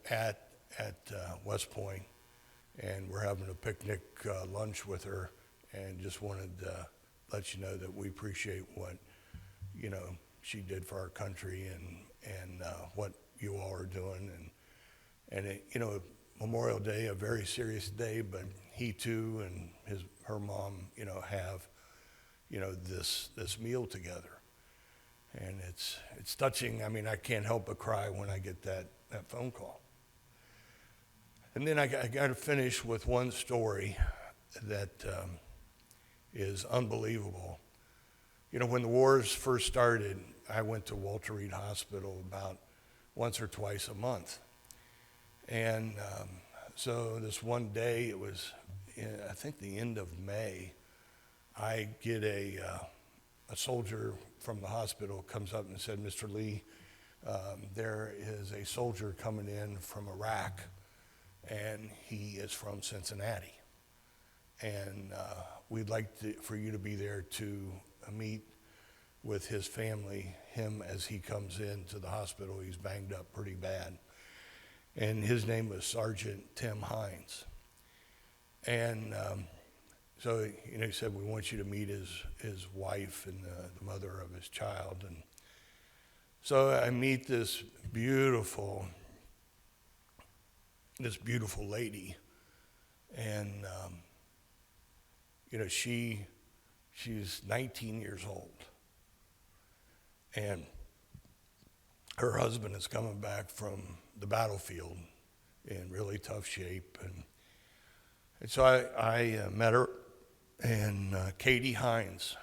at West Point, and we're having a picnic lunch with her, and just wanted to let you know that we appreciate what, she did for our country and what you all are doing. And it, Memorial Day, a very serious day, but he too and her mom, have, this meal together. And it's touching. I mean, I can't help but cry when I get that phone call. And then I got to finish with one story that is unbelievable. When the wars first started, I went to Walter Reed Hospital about once or twice a month. And so this one day, it was, I think the end of May, I get a soldier from the hospital comes up and said, Mr. Lee, there is a soldier coming in from Iraq, and he is from Cincinnati. And we'd like for you to be there to meet with his family, him as he comes into the hospital. He's banged up pretty bad. And his name was Sergeant Tim Hines. And so, he said, we want you to meet his wife and the mother of his child. And so I meet this beautiful lady. And, she's 19 years old. And her husband is coming back from the battlefield in really tough shape. And so I met her, and Katie Hines.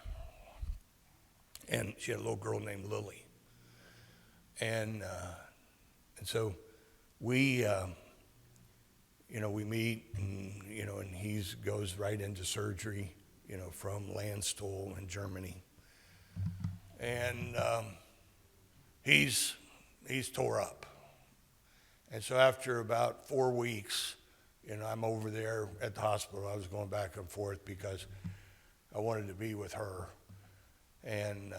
And she had a little girl named Lily. And so we meet, and, and he goes right into surgery, from Landstuhl in Germany. And he's tore up. And so after about 4 weeks, I'm over there at the hospital. I was going back and forth because I wanted to be with her. And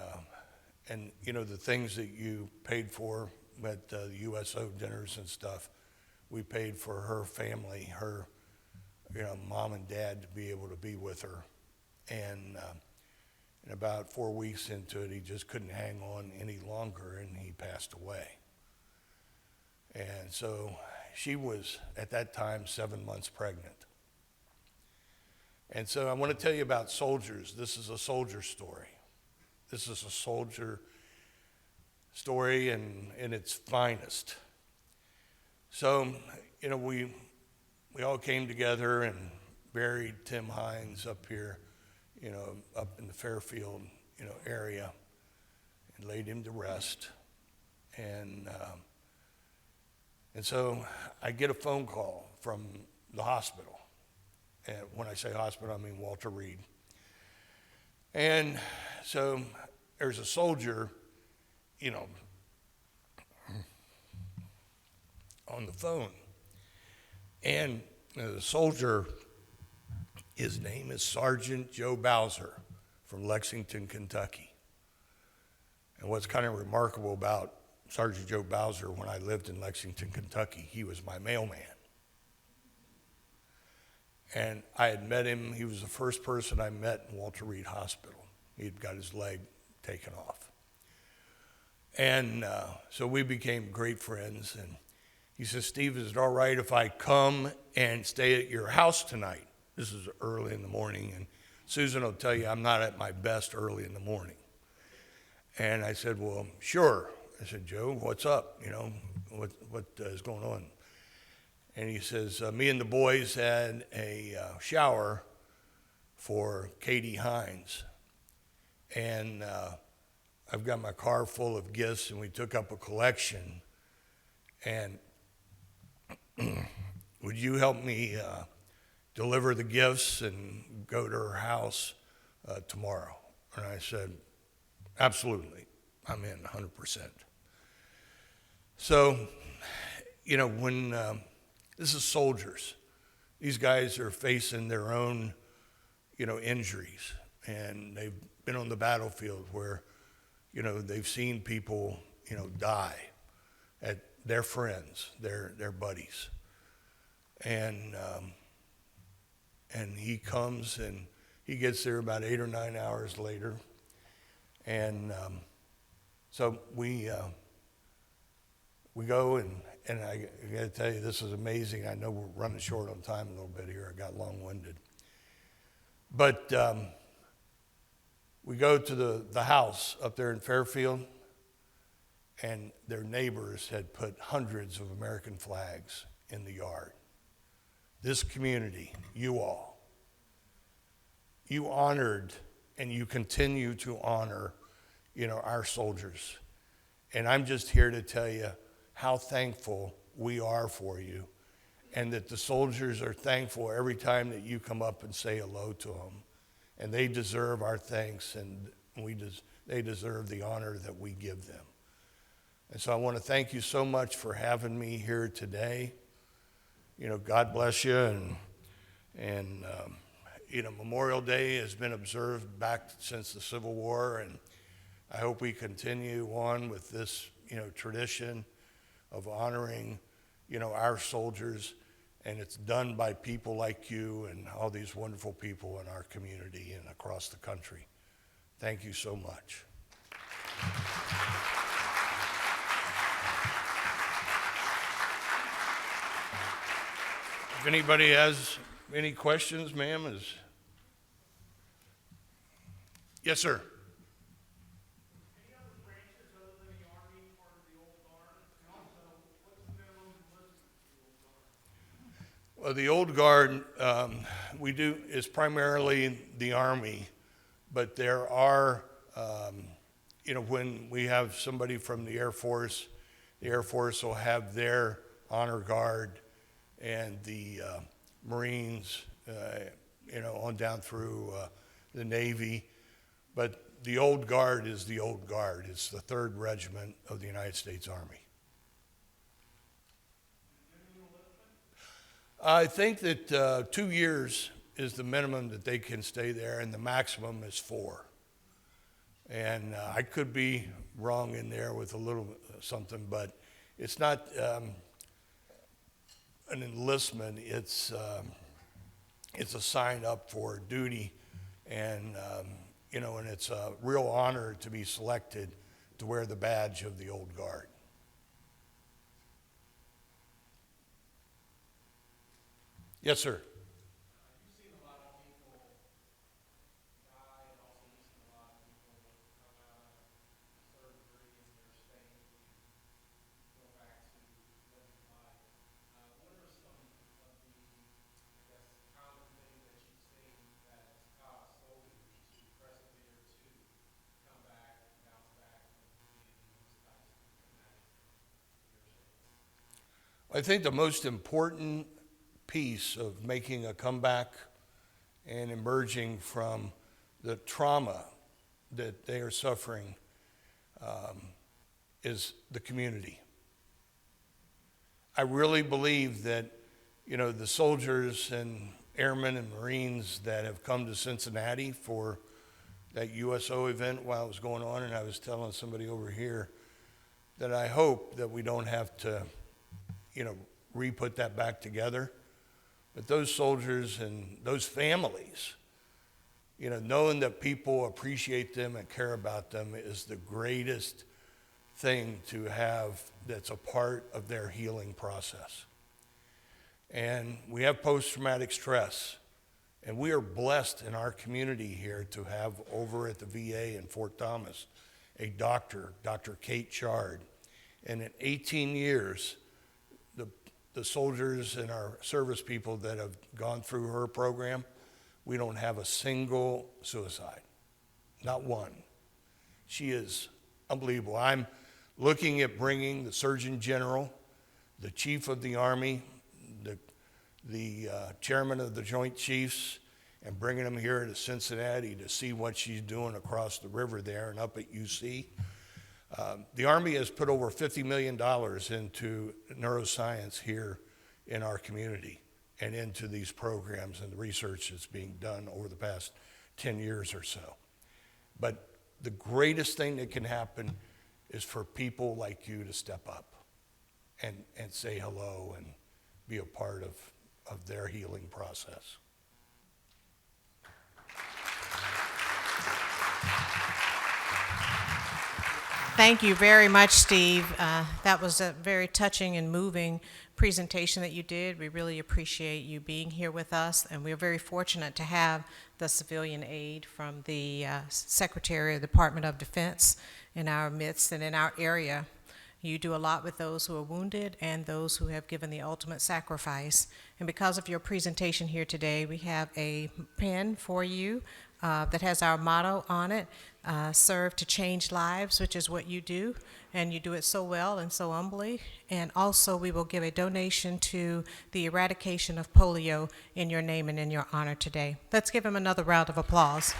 the things that you paid for at the USO dinners and stuff, we paid for her family, her, mom and dad, to be able to be with her. And about 4 weeks into it, he just couldn't hang on any longer, and he passed away. And so she was, at that time, 7 months pregnant. And so I want to tell you about soldiers. This is a soldier story. This is a soldier story in its finest. So, we all came together and buried Tim Hines up here, up in the Fairfield, area, and laid him to rest. And so I get a phone call from the hospital. And when I say hospital, I mean Walter Reed. And so there's a soldier, on the phone. And the soldier, his name is Sergeant Joe Bowser from Lexington, Kentucky. And what's kind of remarkable about Sergeant Joe Bowser, when I lived in Lexington, Kentucky, he was my mailman. And I had met him. He was the first person I met in Walter Reed Hospital. He'd got his leg taken off. And so we became great friends. And he says, Steve, is it all right if I come and stay at your house tonight? This is early in the morning. And Susan will tell you I'm not at my best early in the morning. And I said, well, sure. I said, Joe, what's up? You know, what is going on? And he says, me and the boys had a shower for Katie Hines. And I've got my car full of gifts, and we took up a collection. And would you help me deliver the gifts and go to her house tomorrow? And I said, absolutely, I'm in 100%. So, you know, when this is soldiers, these guys are facing their own, you know, injuries, and they've been on the battlefield where, you know, they've seen people, you know, die, at their friends, their buddies, and he comes and he gets there about 8 or 9 hours later, and so we go and I got to tell you, this is amazing. I know we're running short on time a little bit here. I got long-winded, but we go to the house up there in Fairfield, and their neighbors had put hundreds of American flags in the yard. This community, you all, you honored and you continue to honor, you know, our soldiers. And I'm just here to tell you how thankful we are for you, and that the soldiers are thankful every time that you come up and say hello to them. And they deserve our thanks, and they deserve the honor that we give them. And so I want to thank you so much for having me here today. You know, God bless you. And you know, Memorial Day has been observed back since the Civil War, and I hope we continue on with this, you know, tradition of honoring, you know, our soldiers. And it's done by people like you and all these wonderful people in our community and across the country. Thank you so much. If anybody has any questions, ma'am, yes, sir. Well, the old guard we do is primarily the Army, but there are, you know, when we have somebody from the Air Force will have their honor guard, and the Marines, you know, on down through the Navy. But the old guard is the old guard. It's the 3rd Regiment of the United States Army. I think that 2 years is the minimum that they can stay there, and the maximum is 4. And I could be wrong in there with a little something, but it's not an enlistment. It's a sign up for duty, and you know, and it's a real honor to be selected to wear the badge of the old guard. Yes, sir. You've seen a lot of people die, and also you've seen a lot of people come out of surgery and they're staying to go back to living life. What are some of the, I guess, common things that you've seen that cause soldiers to persevere to come back and bounce back from being in those types of traumatic experiences? I think the most important piece of making a comeback and emerging from the trauma that they are suffering is the community. I really believe that, you know, the soldiers and airmen and Marines that have come to Cincinnati for that USO event while it was going on, and I was telling somebody over here that I hope that we don't have to, you know, re-put that back together. But those soldiers and those families, you know, knowing that people appreciate them and care about them is the greatest thing to have that's a part of their healing process. And we have post-traumatic stress, and we are blessed in our community here to have over at the VA in Fort Thomas a doctor, Dr. Kate Chard. And in 18 years, the soldiers and our service people that have gone through her program, we don't have a single suicide, not one. She is unbelievable. I'm looking at bringing the Surgeon General, the Chief of the Army, the Chairman of the Joint Chiefs, and bringing them here to Cincinnati to see what she's doing across the river there and up at UC. The Army has put over $50 million into neuroscience here in our community and into these programs and the research that's being done over the past 10 years or so. But the greatest thing that can happen is for people like you to step up and say hello and be a part of their healing process. Thank you very much, Steve. That was a very touching and moving presentation that you did. We really appreciate you being here with us, and we're very fortunate to have the civilian aide from the Secretary of the Department of Defense in our midst and in our area. You do a lot with those who are wounded and those who have given the ultimate sacrifice. And because of your presentation here today, we have a pen for you that has our motto on it, serve to change lives, which is what you do, and you do it so well and so humbly. And also we will give a donation to the eradication of polio in your name and in your honor today. Let's give him another round of applause.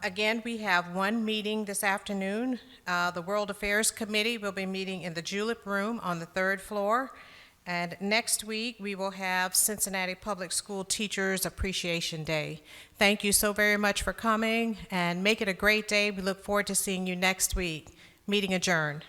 Again, we have one meeting this afternoon. The World Affairs Committee will be meeting in the Julep Room on the 3rd floor. And next week, we will have Cincinnati Public School Teachers Appreciation Day. Thank you so very much for coming, and make it a great day. We look forward to seeing you next week. Meeting adjourned.